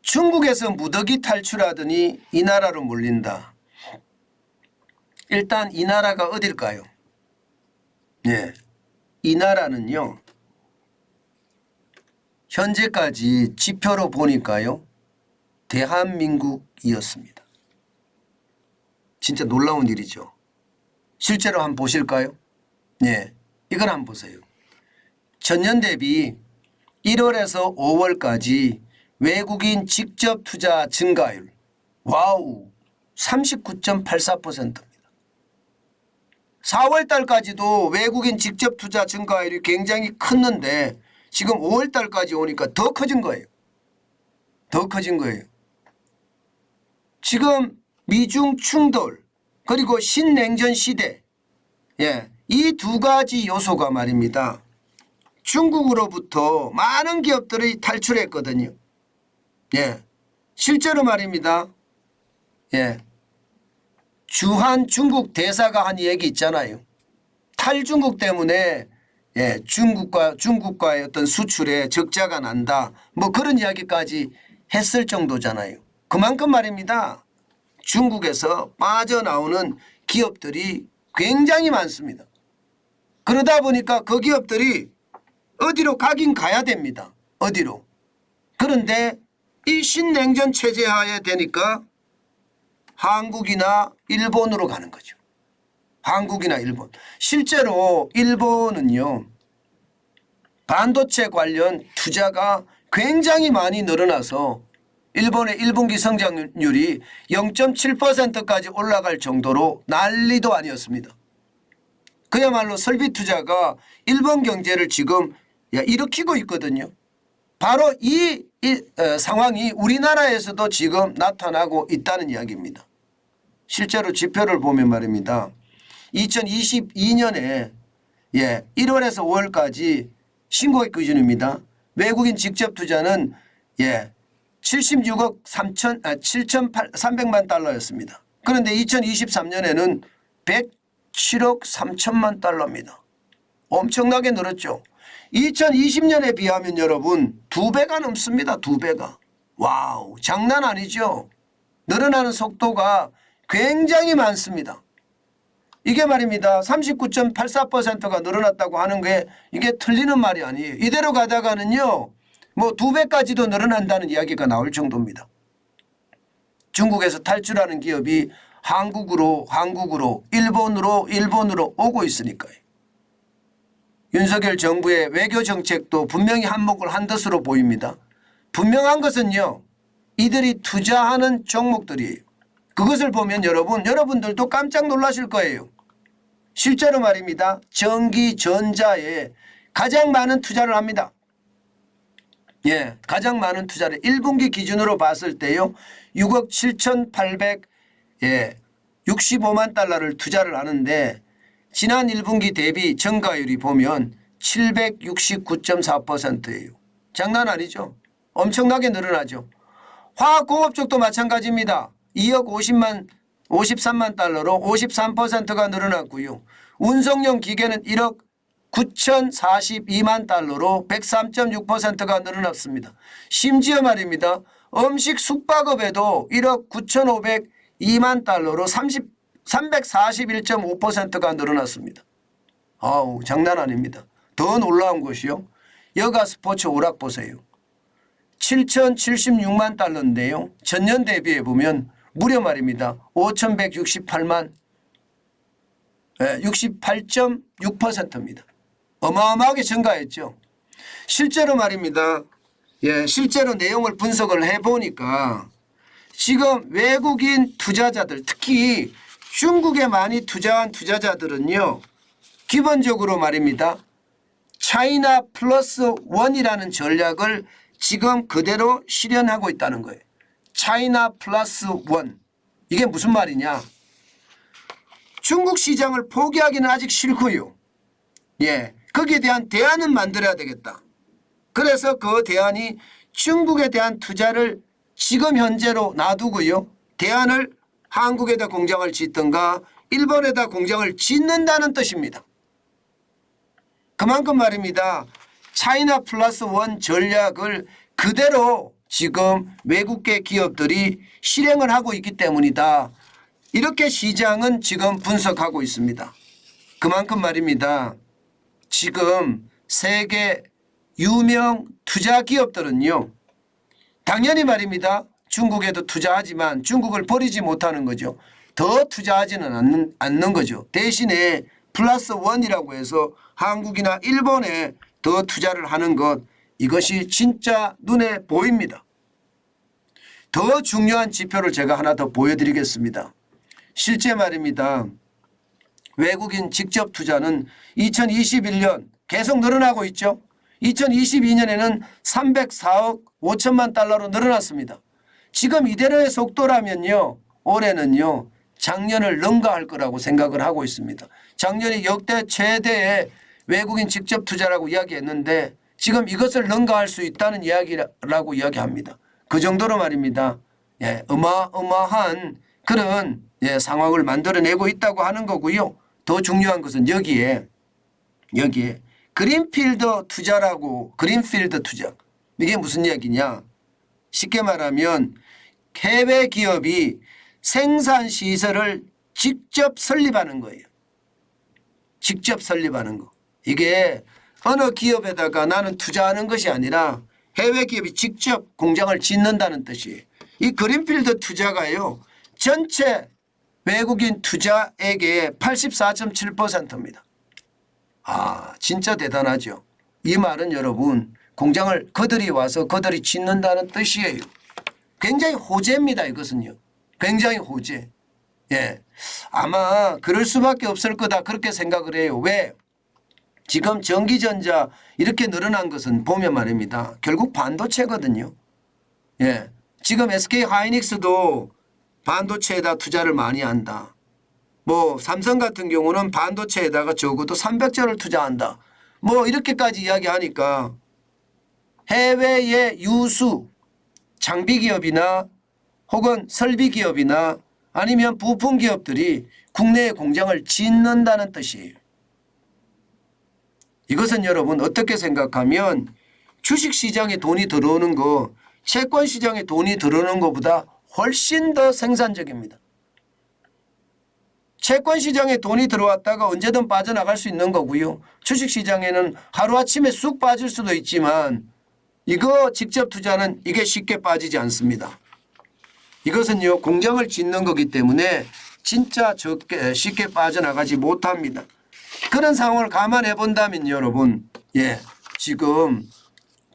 중국에서 무더기 탈출하더니 이 나라로 몰린다. 일단 이 나라가 어딜까요? 네, 이 나라는요. 현재까지 지표로 보니까요. 대한민국이었습니다. 진짜 놀라운 일이죠. 실제로 한번 보실까요? 네, 이걸 한번 보세요. 전년 대비 1월에서 5월까지 외국인 직접 투자 증가율 와우 39.84%입니다. 4월 달까지도 외국인 직접 투자 증가율이 굉장히 컸는데 지금 5월 달까지 오니까 더 커진 거예요. 더 커진 거예요. 지금 미중 충돌 그리고 신냉전 시대 이 두 가지 요소가 말입니다. 중국으로부터 많은 기업들이 탈출했거든요. 실제로 말입니다. 주한 중국 대사가 한 얘기 있잖아요. 탈중국 때문에 중국과의 어떤 수출에 적자가 난다. 뭐 그런 이야기까지 했을 정도잖아요. 그만큼 말입니다. 중국에서 빠져나오는 기업들이 굉장히 많습니다. 그러다 보니까 그 기업들이 어디로 가긴 가야 됩니다. 어디로. 그런데 이 신냉전 체제 하에 되니까 한국이나 일본으로 가는 거죠. 한국이나 일본. 실제로 일본은요. 반도체 관련 투자가 굉장히 많이 늘어나서 일본의 1분기 성장률이 0.7%까지 올라갈 정도로 난리도 아니었습니다. 그야말로 설비 투자가 일본 경제를 지금 일으키고 있거든요. 바로 이 상황이 우리나라에서도 지금 나타나고 있다는 이야기입니다. 실제로 지표를 보면 말입니다. 2022년에 1월에서 5월까지 신고액 기준입니다. 외국인 직접 투자는 76억 7,300만 달러였습니다. 그런데 2023년에는 107억 3천만 달러입니다. 엄청나게 늘었죠. 2020년에 비하면 여러분 2배가 넘습니다. 2배가. 와우, 장난 아니죠. 늘어나는 속도가 굉장히 많습니다. 이게 말입니다. 39.84%가 늘어났다고 하는 게 이게 틀리는 말이 아니에요. 이대로 가다가는요. 뭐 2배까지도 늘어난다는 이야기가 나올 정도입니다. 중국에서 탈출하는 기업이 한국으로 일본으로 오고 있으니까요. 윤석열 정부의 외교 정책도 분명히 한몫을 한 것으로 보입니다. 분명한 것은요. 이들이 투자하는 종목들이에요. 그것을 보면 여러분들도 깜짝 놀라실 거예요. 실제로 말입니다. 전기, 전자에 가장 많은 투자를 합니다. 가장 많은 투자를 1분기 기준으로 봤을 때요. 6억 7,865만 달러를 투자를 하는데 지난 1분기 대비 증가율이 보면 769.4%예요. 장난 아니죠. 엄청나게 늘어나죠. 화학공업 쪽도 마찬가지입니다. 2억 53만 달러로 53%가 늘어났고요. 운송용 기계는 1억 9,042만 달러로 103.6%가 늘어났습니다. 심지어 말입니다. 음식 숙박업에도 1억 9,502만 달러로 341.5%가 늘어났습니다. 아우, 장난 아닙니다. 더 놀라운 것이요. 여가 스포츠 오락 보세요. 7,076만 달러인데요. 전년 대비해 보면 무려 말입니다. 5,168만 68.6%입니다. 어마어마하게 증가했죠. 실제로 말입니다. 실제로 내용을 분석을 해보니까 지금 외국인 투자자들 특히 중국에 많이 투자한 투자자들은요. 기본적으로 말입니다. 차이나 플러스 원이라는 전략을 지금 그대로 실현하고 있다는 거예요. 차이나 플러스 원. 이게 무슨 말이냐. 중국 시장을 포기하기는 아직 싫고요. 거기에 대한 대안은 만들어야 되겠다. 그래서 그 대안이 중국에 대한 투자를 지금 현재로 놔두고요. 대안을 한국에다 공장을 짓든가 일본에다 공장을 짓는다는 뜻입니다. 그만큼 말입니다. 차이나 플러스 원 전략을 그대로 지금 외국계 기업들이 실행을 하고 있기 때문이다. 이렇게 시장은 지금 분석하고 있습니다. 그만큼 말입니다. 지금 세계 유명 투자 기업들은요. 당연히 말입니다. 중국에도 투자하지만 중국을 버리지 못하는 거죠. 더 투자하지는 않는 거죠. 대신에 플러스 원이라고 해서 한국이나 일본에 더 투자를 하는 것, 이것이 진짜 눈에 보입니다. 더 중요한 지표를 제가 하나 더 보여드리겠습니다. 실제 말입니다. 외국인 직접 투자는 2021년 계속 늘어나고 있죠. 2022년에는 304억 5천만 달러로 늘어났습니다. 지금 이대로의 속도라면요. 올해는요. 작년을 능가할 거라고 생각을 하고 있습니다. 작년이 역대 최대의 외국인 직접 투자라고 이야기했는데 지금 이것을 능가할 수 있다는 이야기라고 이야기합니다. 그 정도로 말입니다. 예, 어마어마한 그런 상황을 만들어내고 있다고 하는 거고요. 더 중요한 것은 여기에 그린필드 투자라고, 그린필드 투자. 이게 무슨 이야기냐. 쉽게 말하면 해외 기업이 생산시설을 직접 설립하는 거예요. 직접 설립하는 거. 이게 어느 기업에다가 나는 투자하는 것이 아니라 해외 기업이 직접 공장을 짓는다는 뜻이에요. 이 그린필드 투자가요. 전체 외국인 투자액의 84.7%입니다. 아, 진짜 대단하죠. 이 말은 여러분 공장을 그들이 와서 그들이 짓는다는 뜻이에요. 굉장히 호재입니다. 이것은요. 굉장히 호재. 예, 아마 그럴 수밖에 없을 거다 그렇게 생각을 해요. 왜? 지금 전기전자 이렇게 늘어난 것은 보면 말입니다. 결국 반도체거든요. 예, 지금 SK 하이닉스도 반도체에다 투자를 많이 한다. 뭐 삼성 같은 경우는 반도체에다가 적어도 300조를 투자한다. 뭐 이렇게까지 이야기하니까 해외의 유수 장비기업이나 혹은 설비기업이나 아니면 부품기업들이 국내에 공장을 짓는다는 뜻이에요. 이것은 여러분 어떻게 생각하면 주식시장에 돈이 들어오는 거, 채권시장에 돈이 들어오는 것보다 훨씬 더 생산적입니다. 채권시장에 돈이 들어왔다가 언제든 빠져나갈 수 있는 거고요. 주식시장에는 하루아침에 쑥 빠질 수도 있지만 이거 직접 투자는 이게 쉽게 빠지지 않습니다. 이것은요 공장을 짓는 거기 때문에 진짜 쉽게 빠져나가지 못합니다. 그런 상황을 감안해 본다면 여러분, 예, 지금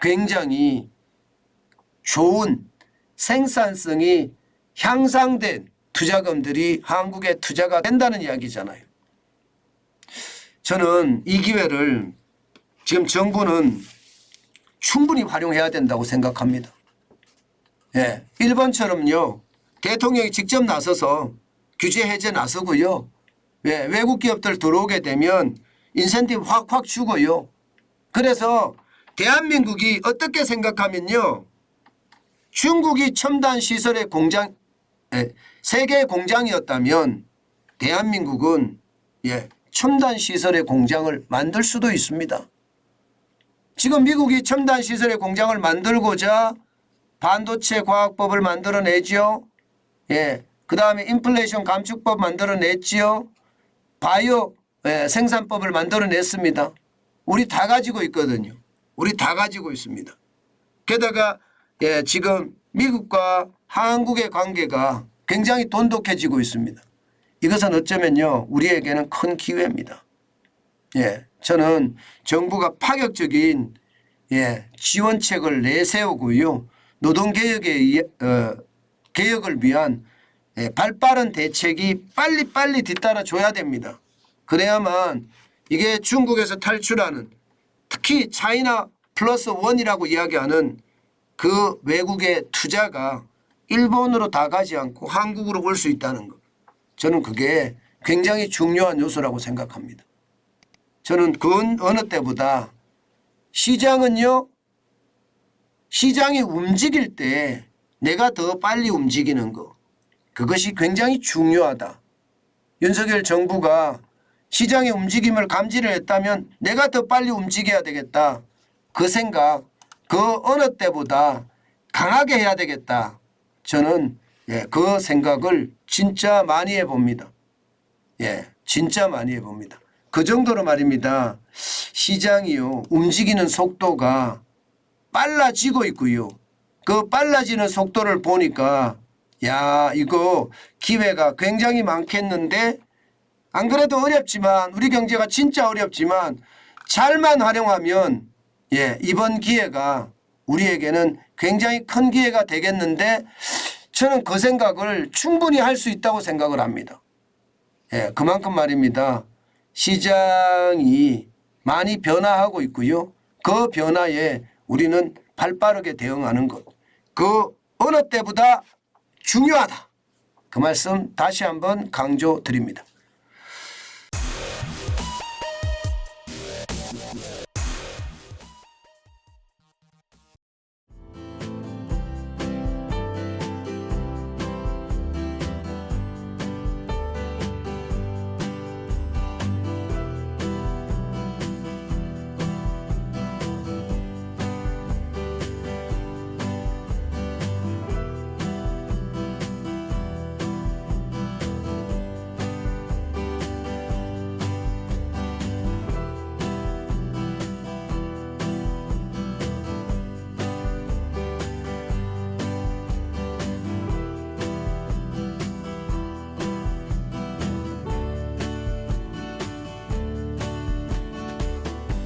굉장히 좋은 생산성이 향상된 투자금들이 한국에 투자가 된다는 이야기잖아요. 저는 이 기회를 지금 정부는 충분히 활용해야 된다고 생각합니다. 예, 일본처럼요. 대통령이 직접 나서서 규제 해제 나서고요. 예, 외국 기업들 들어오게 되면 인센티브 확 주고요. 그래서 대한민국이 어떻게 생각하면요. 중국이 첨단 시설의 공장, 세계 공장이었다면 대한민국은 첨단 시설의 공장을 만들 수도 있습니다. 지금 미국이 첨단 시설의 공장을 만들고자 반도체 과학법을 만들어내죠. 그 다음에 인플레이션 감축법 만들어냈지요. 바이오 생산법을 만들어냈습니다. 우리 다 가지고 있거든요. 우리 다 가지고 있습니다. 게다가 지금 미국과 한국의 관계가 굉장히 돈독해지고 있습니다. 이것은 어쩌면요 우리에게는 큰 기회입니다. 저는 정부가 파격적인 지원책을 내세우고요. 노동개혁의 개혁을 위한 발빠른 대책이 빨리빨리 뒤따라줘야 됩니다. 그래야만 이게 중국에서 탈출하는 특히 차이나 플러스 원이라고 이야기하는 그 외국의 투자가 일본으로 다 가지 않고 한국으로 올 수 있다는 것. 저는 그게 굉장히 중요한 요소라고 생각합니다. 저는 그 어느 때보다 시장은요. 시장이 움직일 때 내가 더 빨리 움직이는 거. 그것이 굉장히 중요하다. 윤석열 정부가 시장의 움직임을 감지를 했다면 내가 더 빨리 움직여야 되겠다. 그 생각 그 어느 때보다 강하게 해야 되겠다. 저는 그 생각을 진짜 많이 해봅니다. 진짜 많이 해봅니다. 그 정도로 말입니다. 시장이요, 움직이는 속도가 빨라지고 있고요. 그 빨라지는 속도를 보니까 야, 이거 기회가 굉장히 많겠는데, 안 그래도 어렵지만, 우리 경제가 진짜 어렵지만 잘만 활용하면 이번 기회가 우리에게는 굉장히 큰 기회가 되겠는데, 저는 그 생각을 충분히 할 수 있다고 생각을 합니다. 그만큼 말입니다. 시장이 많이 변화하고 있고요. 그 변화에 우리는 발빠르게 대응하는 것, 그 어느 때보다 중요하다. 그 말씀 다시 한번 강조드립니다.